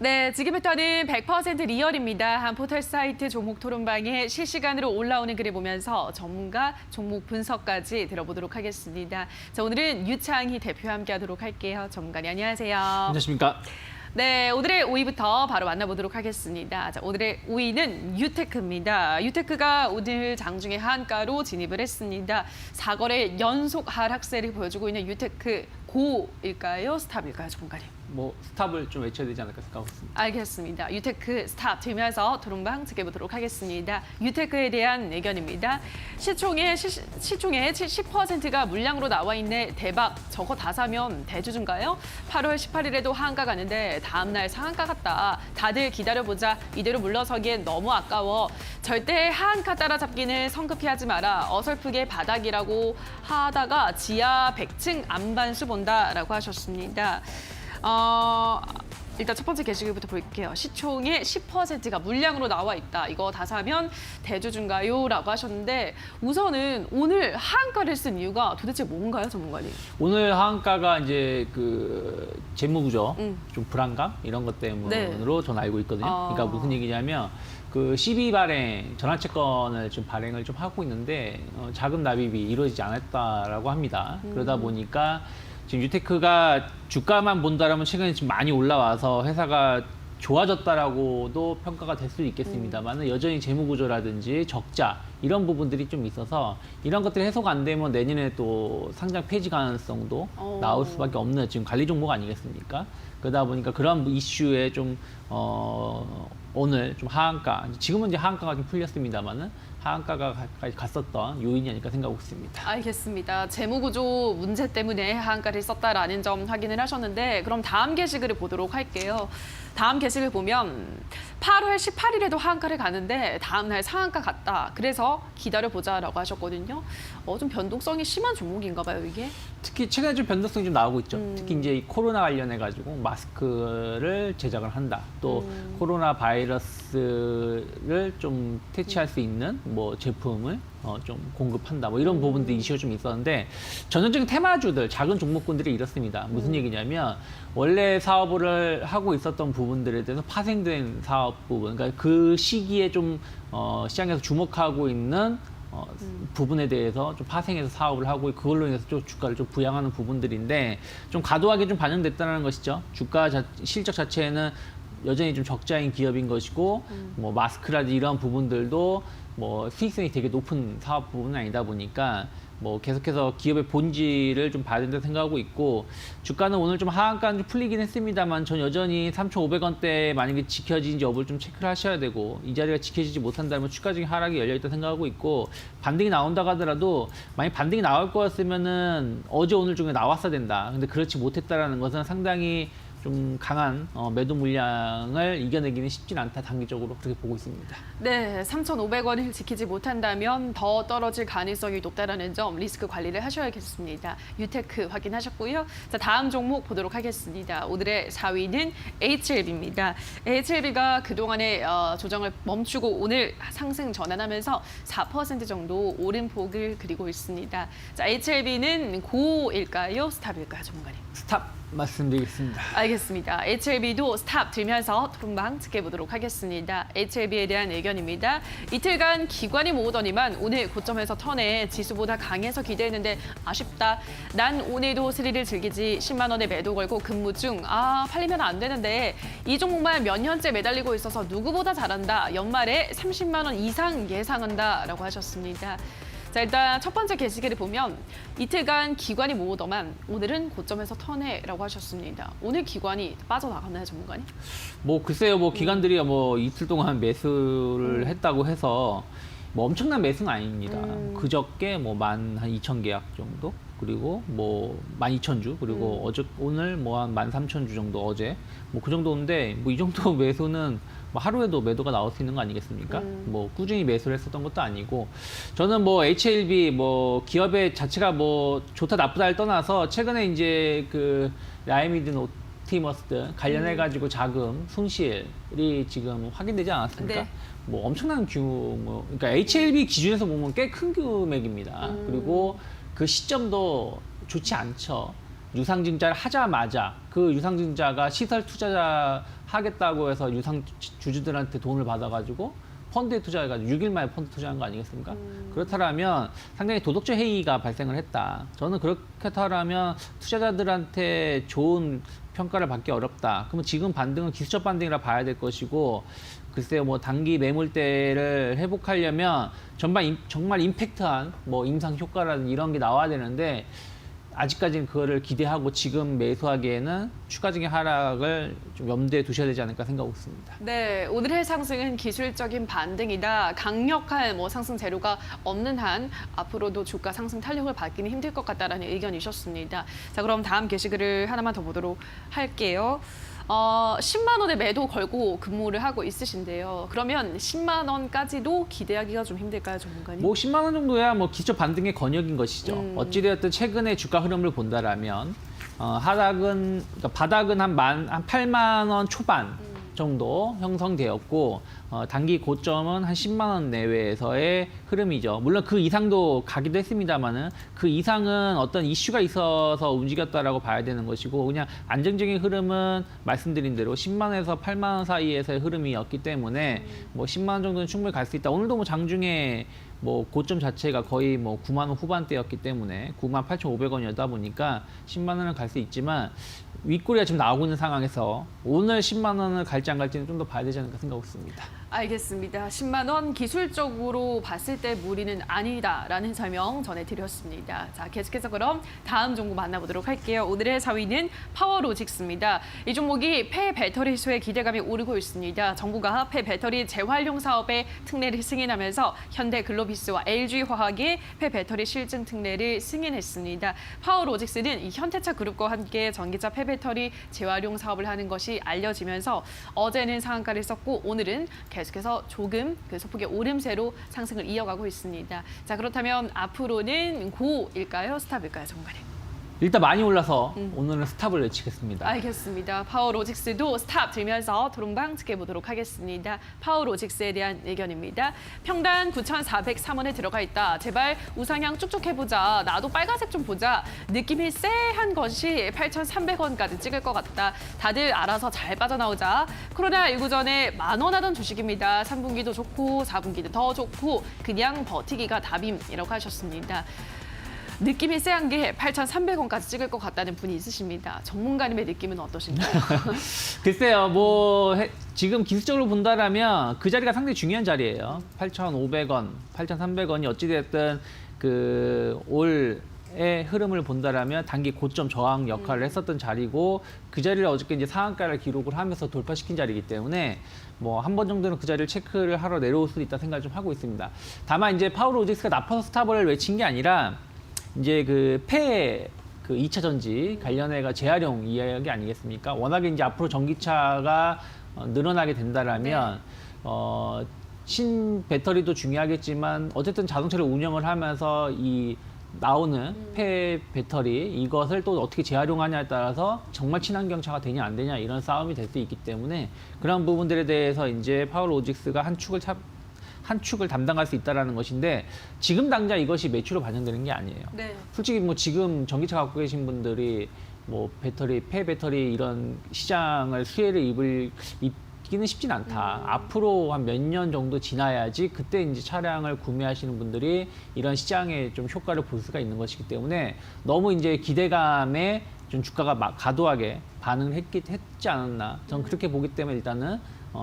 네, 지금부터는 100% 리얼입니다. 한 포털 사이트 종목 토론방에 실시간으로 올라오는 글을 보면서 전문가 종목 분석까지 들어보도록 하겠습니다. 자, 오늘은 유창희 대표와 함께하도록 할게요. 전문가님 안녕하세요. 안녕하십니까? 네, 오늘의 5위부터 바로 만나보도록 하겠습니다. 자, 오늘의 5위는 유테크입니다. 유테크가 오늘 장중에 하한가로 진입을 했습니다. 4거래 연속 하락세를 보여주고 있는 유테크 고일까요? 스탑일까요, 전문가님? 뭐 스탑을 좀 외쳐야 되지 않을까 생각하고 있습니다. 알겠습니다. 유테크 스탑 들면서 토론방 지켜보도록 하겠습니다. 유테크에 대한 의견입니다. 시총의 70%가 물량으로 나와 있네. 대박. 저거 다 사면 대주주인가요? 8월 18일에도 하한가 가는데 다음 날 상한가 같다. 다들 기다려보자. 이대로 물러서기엔 너무 아까워. 절대 하한가 따라잡기는 성급히 하지 마라. 어설프게 바닥이라고 하다가 지하 100층 안반수 본다라고 하셨습니다. 일단 첫 번째 게시글부터 볼게요. 시총의 10%가 물량으로 나와 있다. 이거 다 사면 대주주인가요? 라고 하셨는데 우선은 오늘 하한가를 쓴 이유가 도대체 뭔가요, 전문가님? 오늘 하한가가 이제 그 재무구조, 좀 불안감 이런 것 때문으로 저는 알고 있거든요. 그러니까 무슨 얘기냐면 그 12 발행 전환채권을 좀 발행을 좀 하고 있는데 자금 납입이 이루어지지 않았다라고 합니다. 그러다 보니까 지금 유테크가 주가만 본다라면 최근에 지금 많이 올라와서 회사가 좋아졌다라고도 평가가 될 수도 있겠습니다만 여전히 재무구조라든지 적자 이런 부분들이 좀 있어서 이런 것들이 해소가 안 되면 내년에 또 상장 폐지 가능성도 나올 수밖에 없는 지금 관리 종목 아니겠습니까? 그러다 보니까 그런 이슈에 좀 오늘 좀 하한가, 지금은 이제 하한가가 좀 풀렸습니다만은 하한가까지 갔었던 요인이 아닐까 생각하고 있습니다. 알겠습니다. 재무구조 문제 때문에 하한가를 썼다라는 점 확인을 하셨는데 그럼 다음 게시글을 보도록 할게요. 다음 게시글 보면 8월 18일에도 하한가를 가는데 다음 날 상한가 갔다. 그래서 기다려보자라고 하셨거든요. 좀 변동성이 심한 종목인가 봐요, 이게? 특히 최근에 좀 변동성이 좀 나오고 있죠. 특히 이제 이 코로나 관련해가지고 마스크를 제작을 한다. 또 코로나 바이러스를 좀 퇴치할 수 있는 뭐 제품을 좀 공급한다. 뭐 이런 부분들이 이슈가 좀 있었는데 전형적인 테마주들, 작은 종목군들이 이렇습니다. 무슨 얘기냐면 원래 사업을 하고 있었던 부분들에 대해서 파생된 사업 부분, 그러니까 그 시기에 좀 시장에서 주목하고 있는 부분에 대해서 좀 파생해서 사업을 하고 그걸로 인해서 좀 주가를 좀 부양하는 부분들인데 좀 과도하게 좀 반영됐다는 것이죠. 주가 실적 자체는 여전히 좀 적자인 기업인 것이고 뭐 마스크라든지 이런 부분들도 뭐 수익성이 되게 높은 사업 부분은 아니다 보니까 뭐 계속해서 기업의 본질을 좀 봐야 된다고 생각하고 있고 주가는 오늘 좀 하한가는 좀 풀리긴 했습니다만 전 여전히 3,500원대 만약에 지켜지는지 여부를 좀 체크를 하셔야 되고 이 자리가 지켜지지 못한다면 추가적인 하락이 열려있다 생각하고 있고 반등이 나온다고 하더라도 만약 반등이 나올 거였으면은 어제 오늘 중에 나왔어야 된다. 근데 그렇지 못했다라는 것은 상당히 좀 강한 매도 물량을 이겨내기는 쉽진 않다. 단기적으로 그렇게 보고 있습니다. 네, 3,500원을 지키지 못한다면 더 떨어질 가능성이 높다는 점 리스크 관리를 하셔야겠습니다. 유테크 확인하셨고요. 자, 다음 종목 보도록 하겠습니다. 오늘의 4위는 HLB입니다. HLB가 그동안의 조정을 멈추고 오늘 상승 전환하면서 4% 정도 오름폭을 그리고 있습니다. 자, HLB는 고일까요? 스탑일까요, 전문가님? 스탑 말씀드리겠습니다. 알겠습니다. HLB도 스탑 들면서 토론방 지켜보도록 하겠습니다. HLB에 대한 의견입니다. 이틀간 기관이 모으더니만 오늘 고점에서 턴에 지수보다 강해서 기대했는데 아쉽다. 난 오늘도 스릴을 즐기지 10만 원에 매도 걸고 근무 중. 팔리면 안 되는데 이 종목만 몇 년째 매달리고 있어서 누구보다 잘한다. 연말에 30만 원 이상 예상한다라고 하셨습니다. 자, 일단 첫 번째 게시글을 보면 이틀간 기관이 모으더만 오늘은 고점에서 턴해라고 하셨습니다. 오늘 기관이 빠져나갔나요, 전문가님? 뭐 글쎄요, 뭐 기관들이 뭐 이틀 동안 매수를 했다고 해서 뭐 엄청난 매수는 아닙니다. 그저께 뭐 12,000 계약 정도, 그리고 뭐 12,000주, 그리고 오늘 뭐 한 13,000주 정도 어제 뭐 그 정도인데 뭐 이 정도 매수는 뭐 하루에도 매도가 나올 수 있는 거 아니겠습니까? 뭐 꾸준히 매수를 했었던 것도 아니고 저는 뭐 HLB 뭐 기업의 자체가 뭐 좋다 나쁘다를 떠나서 최근에 이제 그 라이미든 옵티머스 관련해 가지고 자금 손실이 지금 확인되지 않았습니까? 네. 뭐 엄청난 규모, 그러니까 HLB 기준에서 보면 꽤 큰 금액입니다. 그리고 그 시점도 좋지 않죠. 유상증자를 하자마자 그 유상증자가 시설 투자자 하겠다고 해서 유상 주주들한테 돈을 받아가지고 펀드에 투자해가지고 6일 만에 펀드 투자한 거 아니겠습니까? 그렇다면 상당히 도덕적 해이가 발생을 했다. 저는 그렇다면 투자자들한테 좋은 평가를 받기 어렵다. 그러면 지금 반등은 기술적 반등이라 봐야 될 것이고, 글쎄요, 뭐 단기 매물대를 회복하려면 정말 임팩트한 뭐 임상 효과라든 이런 게 나와야 되는데, 아직까지는 그거를 기대하고 지금 매수하기에는 추가적인 하락을 좀 염두에 두셔야 되지 않을까 생각하고 있습니다. 네, 오늘의 상승은 기술적인 반등이다. 강력한 뭐 상승 재료가 없는 한 앞으로도 주가 상승 탄력을 받기는 힘들 것 같다라는 의견이셨습니다. 자, 그럼 다음 게시글을 하나만 더 보도록 할게요. 10만 원에 매도 걸고 근무를 하고 있으신데요. 그러면 10만 원까지도 기대하기가 좀 힘들까요, 전문가님? 뭐 10만 원 정도야 뭐 기초 반등의 권역인 것이죠. 어찌되었든 최근의 주가 흐름을 본다라면 그러니까 바닥은 한 8만 원 초반 정도 형성되었고 단기 고점은 한 10만 원 내외에서의 흐름이죠. 물론 그 이상도 가기도 했습니다만은 그 이상은 어떤 이슈가 있어서 움직였다라고 봐야 되는 것이고, 그냥 안정적인 흐름은 말씀드린 대로 10만 원에서 8만 원 사이에서의 흐름이었기 때문에 뭐 10만 원 정도는 충분히 갈 수 있다. 오늘도 뭐 장중에 뭐 고점 자체가 거의 뭐 9만 원 후반대였기 때문에 9만 8,500원이었다 보니까 10만 원은 갈 수 있지만, 윗꼬리가 지금 나오고 있는 상황에서 오늘 10만 원을 갈지 안 갈지는 좀 더 봐야 되지 않을까 생각하고 있습니다. 알겠습니다. 10만 원 기술적으로 봤을 때 무리는 아니다라는 설명 전해드렸습니다. 자, 계속해서 그럼 다음 종목 만나보도록 할게요. 오늘의 4위는 파워로직스입니다. 이 종목이 폐배터리 수에 기대감이 오르고 있습니다. 정부가 폐배터리 재활용 사업에 특례를 승인하면서 현대글로비스와 LG화학의 폐배터리 실증 특례를 승인했습니다. 파워로직스는 이 현대차 그룹과 함께 전기차 폐배터리 재활용 사업을 하는 것이 알려지면서 어제는 상한가를 썼고 오늘은 계속해서 조금 그 소폭의 오름세로 상승을 이어가고 있습니다. 자, 그렇다면 앞으로는 고일까요? 스탑일까요, 정말요? 일단 많이 올라서 오늘은 스탑을 외치겠습니다. 알겠습니다. 파워로직스도 스탑 들면서 도롱방 지켜보도록 하겠습니다. 파워로직스에 대한 의견입니다. 평단 9,403원에 들어가 있다. 제발 우상향 쭉쭉 해보자. 나도 빨간색 좀 보자. 느낌이 쎄한 것이 8,300원까지 찍을 것 같다. 다들 알아서 잘 빠져나오자. 코로나19 전에 10,000원 하던 주식입니다. 3분기도 좋고 4분기도 더 좋고 그냥 버티기가 답임이라고 하셨습니다. 느낌이 쎄한 게 8,300원까지 찍을 것 같다는 분이 있으십니다. 전문가님의 느낌은 어떠신가요? 글쎄요, 지금 기술적으로 본다라면 그 자리가 상당히 중요한 자리예요. 8,500원, 8,300원이 어찌됐든 올의 흐름을 본다라면 단기 고점 저항 역할을 했었던 자리고, 그 자리를 어저께 이제 상한가를 기록을 하면서 돌파시킨 자리이기 때문에 뭐 한 번 정도는 그 자리를 체크를 하러 내려올 수도 있다 생각을 좀 하고 있습니다. 다만 이제 파워로직스가 나파서 스탑을 외친 게 아니라 이제 그 2차 전지 관련해가 재활용 이야기 아니겠습니까? 워낙에 이제 앞으로 전기차가 늘어나게 된다라면 신 배터리도 중요하겠지만 어쨌든 자동차를 운영을 하면서 이 나오는 폐 배터리 이것을 또 어떻게 재활용하냐에 따라서 정말 친환경차가 되냐 안 되냐 이런 싸움이 될 수 있기 때문에 그런 부분들에 대해서 이제 파워로직스가 한 축을 담당할 수 있다는 것인데, 지금 당장 이것이 매출로 반영되는 게 아니에요. 네. 솔직히 뭐 지금 전기차 갖고 계신 분들이 뭐 폐 배터리 이런 시장을 수혜를 입기는 쉽진 않다. 앞으로 한 몇 년 정도 지나야지 그때 이제 차량을 구매하시는 분들이 이런 시장에 좀 효과를 볼 수가 있는 것이기 때문에 너무 이제 기대감에 좀 주가가 과도하게 반응을 했지 않았나. 저는 그렇게 보기 때문에 일단은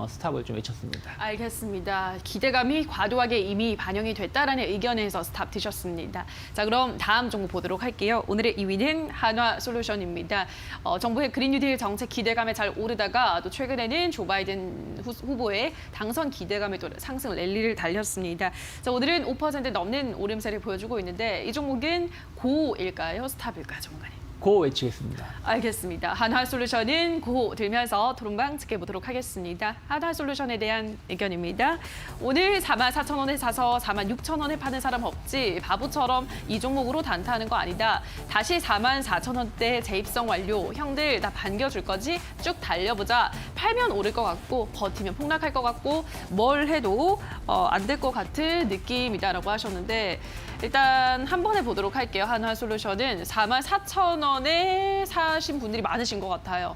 스탑을 좀 외쳤습니다. 알겠습니다. 기대감이 과도하게 이미 반영이 됐다라는 의견에서 스탑 드셨습니다. 자, 그럼 다음 종목 보도록 할게요. 오늘의 2위는 한화솔루션입니다. 정부의 그린 뉴딜 정책 기대감에 잘 오르다가 또 최근에는 조 바이든 후보의 당선 기대감에 또 상승 랠리를 달렸습니다. 자, 오늘은 5% 넘는 오름세를 보여주고 있는데 이 종목은 고일까요? 스탑일까요, 정말요? 고 외치겠습니다. 알겠습니다. 한화솔루션은 고 들면서 도롱방 지켜보도록 하겠습니다. 한화솔루션에 대한 의견입니다. 오늘 44,000원에 사서 46,000원에 파는 사람 없지. 바보처럼 이 종목으로 단타하는 거 아니다. 다시 44,000원대 재입성 완료. 형들 나 반겨줄 거지? 쭉 달려보자. 팔면 오를 것 같고 버티면 폭락할 것 같고 뭘 해도 안 될 것 같은 느낌이다라고 하셨는데, 일단 한 번 해보도록 할게요. 한화솔루션은 44,000원 원에 사신 분들이 많으신 것 같아요.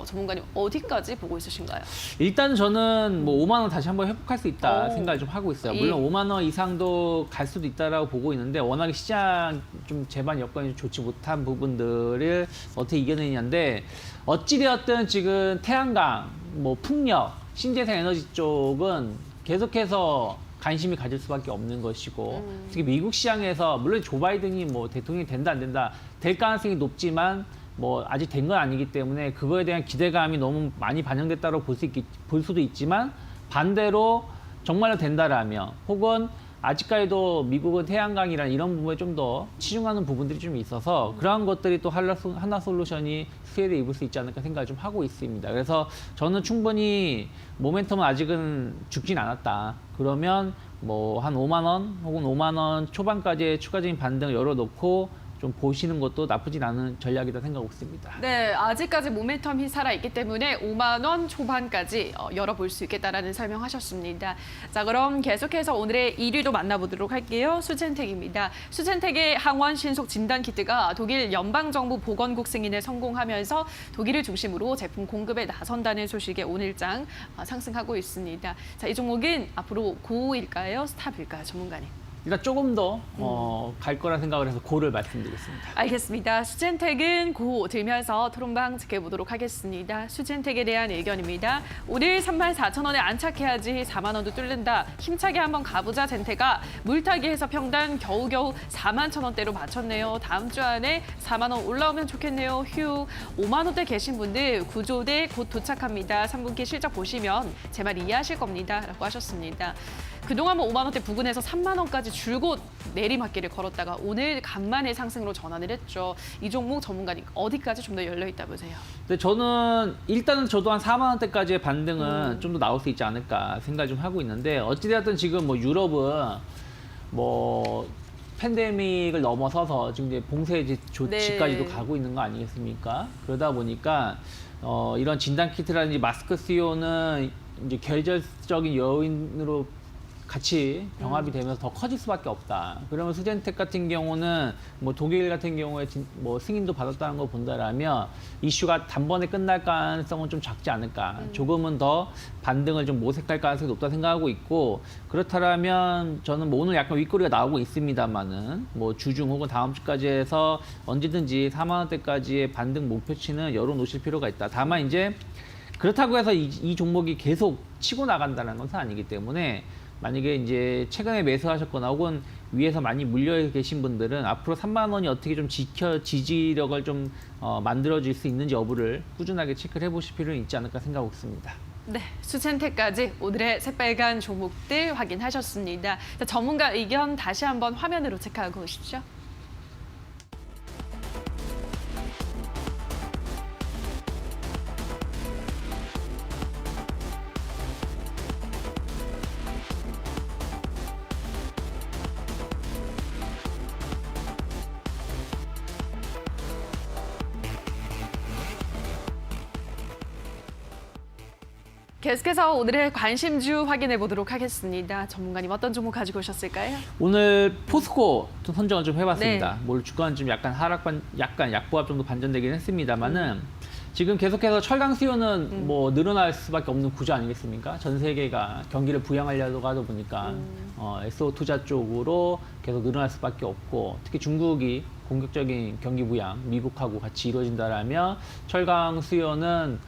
전문가님 어디까지 보고 있으신가요? 일단 저는 뭐 5만 원 다시 한번 회복할 수 있다 오. 생각을 좀 하고 있어요. 예. 물론 5만 원 이상도 갈 수도 있다라고 보고 있는데 워낙에 시장 좀 제반 여건이 좋지 못한 부분들을 어떻게 이겨내냐인데 어찌되었든 지금 태양광, 뭐 풍력, 신재생 에너지 쪽은 계속해서 관심이 가질 수밖에 없는 것이고 특히 미국 시장에서 물론 조 바이든이 뭐 대통령이 된다 안 된다 될 가능성이 높지만 뭐 아직 된 건 아니기 때문에 그거에 대한 기대감이 너무 많이 반영됐다고 볼 수도 있지만 반대로 정말로 된다라면 혹은 아직까지도 미국은 태양광이라는 이런 부분에 좀 더 치중하는 부분들이 좀 있어서 그러한 것들이 또 하나 솔루션이 수혜를 입을 수 있지 않을까 생각을 좀 하고 있습니다. 그래서 저는 충분히 모멘텀은 아직은 죽진 않았다. 그러면 뭐 한 5만 원 혹은 5만 원 초반까지의 추가적인 반등을 열어놓고 좀 보시는 것도 나쁘진 않은 전략이다 생각하고 있습니다. 네, 아직까지 모멘텀이 살아있기 때문에 5만 원 초반까지 열어볼 수 있겠다라는 설명하셨습니다. 자, 그럼 계속해서 오늘의 1위도 만나보도록 할게요. 수젠텍입니다. 수젠텍의 항원 신속 진단 키트가 독일 연방정부 보건국 승인에 성공하면서 독일을 중심으로 제품 공급에 나선다는 소식에 오늘장 상승하고 있습니다. 자, 이 종목은 앞으로 고일까요? 스탑일까요? 전문가님. 일단 조금 더 갈 거라 생각을 해서 고를 말씀드리겠습니다. 알겠습니다. 수젠텍은 고 들면서 토론방 지켜보도록 하겠습니다. 수젠텍에 대한 의견입니다. 오늘 34,000원에 안착해야지 4만 원도 뚫는다. 힘차게 한번 가보자 젠테가 물타기해서 평단 겨우겨우 41,000원대로 맞췄네요. 다음 주 안에 4만 원 올라오면 좋겠네요. 휴. 5만 원대 계신 분들 구조대 곧 도착합니다. 3분기 실적 보시면 제 말 이해하실 겁니다. 라고 하셨습니다. 그동안 5만 원대 부근에서 3만 원까지 줄곧 내리막길을 걸었다가 오늘 간만에 상승으로 전환을 했죠. 이 종목 전문가님 어디까지 좀 더 열려 있다 보세요? 근데 저는 일단은 저도 한 4만 원대까지의 반등은 좀 더 나올 수 있지 않을까 생각 좀 하고 있는데 어찌되었든 지금 뭐 유럽은 뭐 팬데믹을 넘어서서 지금 이제 봉쇄 조치까지도 네. 가고 있는 거 아니겠습니까? 그러다 보니까 이런 진단 키트라든지 마스크 수요는 이제 계절적인 요인으로 같이 병합이 되면서 더 커질 수밖에 없다. 그러면 수젠텍 같은 경우는 뭐 독일 같은 경우에 뭐 승인도 받았다는 거 본다라면 이슈가 단번에 끝날 가능성은 좀 작지 않을까. 조금은 더 반등을 좀 모색할 가능성이 높다 생각하고 있고 그렇다면 저는 뭐 오늘 약간 윗꼬리가 나오고 있습니다만은 뭐 주중 혹은 다음 주까지 해서 언제든지 4만 원대까지의 반등 목표치는 열어놓으실 필요가 있다. 다만 이제 그렇다고 해서 이 종목이 계속 치고 나간다는 것은 아니기 때문에 만약에 이제 최근에 매수하셨거나 혹은 위에서 많이 물려 계신 분들은 앞으로 3만 원이 어떻게 좀 지지력을 좀 만들어질 수 있는지 여부를 꾸준하게 체크를 해보실 필요는 있지 않을까 생각하고 있습니다. 네, 수젠텍까지 오늘의 새빨간 종목들 확인하셨습니다. 자, 전문가 의견 다시 한번 화면으로 체크하고 오십시오. 계속해서 오늘의 관심주 확인해 보도록 하겠습니다. 전문가님 어떤 종목 가지고 오셨을까요? 오늘 포스코 좀 선정을 좀 해봤습니다. 네. 뭘 주가는 좀 약간 약간 약보합 정도 반전되긴 했습니다만은 지금 계속해서 철강 수요는 뭐 늘어날 수밖에 없는 구조 아니겠습니까? 전 세계가 경기를 부양하려고 하다 보니까 SO 투자 쪽으로 계속 늘어날 수밖에 없고 특히 중국이 공격적인 경기 부양 미국하고 같이 이루어진다라면 철강 수요는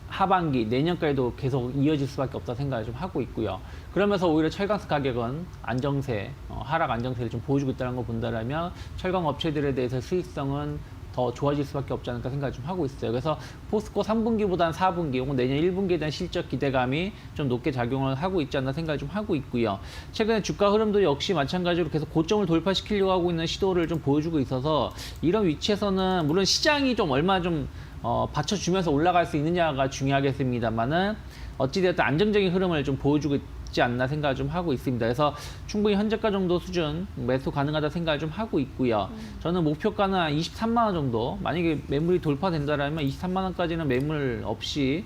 하반기 내년까지도 계속 이어질 수밖에 없다 생각을 좀 하고 있고요. 그러면서 오히려 철강스 가격은 안정세, 하락 안정세를 좀 보여주고 있다는 걸 본다라면 철강 업체들에 대해서 수익성은 더 좋아질 수밖에 없지 않을까 생각을 좀 하고 있어요. 그래서 포스코 3분기보다는 4분기 혹은 내년 1분기에 대한 실적 기대감이 좀 높게 작용을 하고 있지 않나 생각을 좀 하고 있고요. 최근에 주가 흐름도 역시 마찬가지로 계속 고점을 돌파시키려고 하고 있는 시도를 좀 보여주고 있어서 이런 위치에서는 물론 시장이 좀 얼마나 좀 받쳐주면서 올라갈 수 있느냐가 중요하겠습니다만은 어찌되었든 안정적인 흐름을 좀 보여주고 있지 않나 생각을 좀 하고 있습니다. 그래서 충분히 현재가 정도 수준 매수 가능하다 생각을 좀 하고 있고요. 저는 목표가는 한 23만 원 정도 만약에 매물이 돌파된다라면 23만 원까지는 매물 없이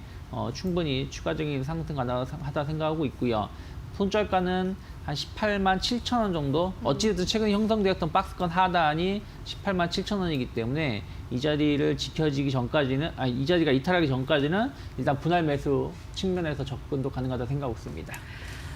충분히 추가적인 상승 가능하다 생각하고 있고요. 손절가는 한 18만 7천 원 정도. 어찌됐든 최근 형성되었던 박스권 하단이 18만 7천 원이기 때문에 이 자리를 지켜지기 전까지는, 이 자리가 이탈하기 전까지는 일단 분할 매수 측면에서 접근도 가능하다 생각하고 있습니다.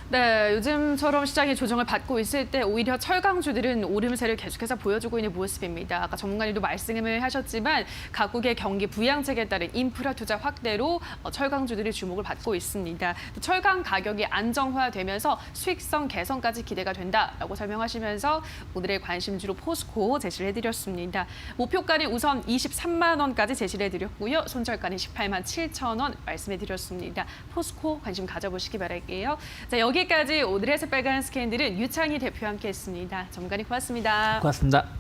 네, 요즘처럼 시장이 조정을 받고 있을 때 오히려 철강주들은 오름세를 계속해서 보여주고 있는 모습입니다. 아까 전문가님도 말씀을 하셨지만 각국의 경기 부양책에 따른 인프라 투자 확대로 철강주들이 주목을 받고 있습니다. 또 철강 가격이 안정화되면서 수익성 개선까지 기대가 된다라고 설명하시면서 오늘의 관심주로 포스코 제시를 해드렸습니다. 목표가는 우선 23만 원까지 제시를 해드렸고요. 손절가는 18만 7천 원 말씀해드렸습니다. 포스코 관심 가져보시기 바랄게요. 자, 여기까지 오늘의 새빨간 스캔들은 유창희 대표와 함께했습니다. 전문가님 고맙습니다. 고맙습니다.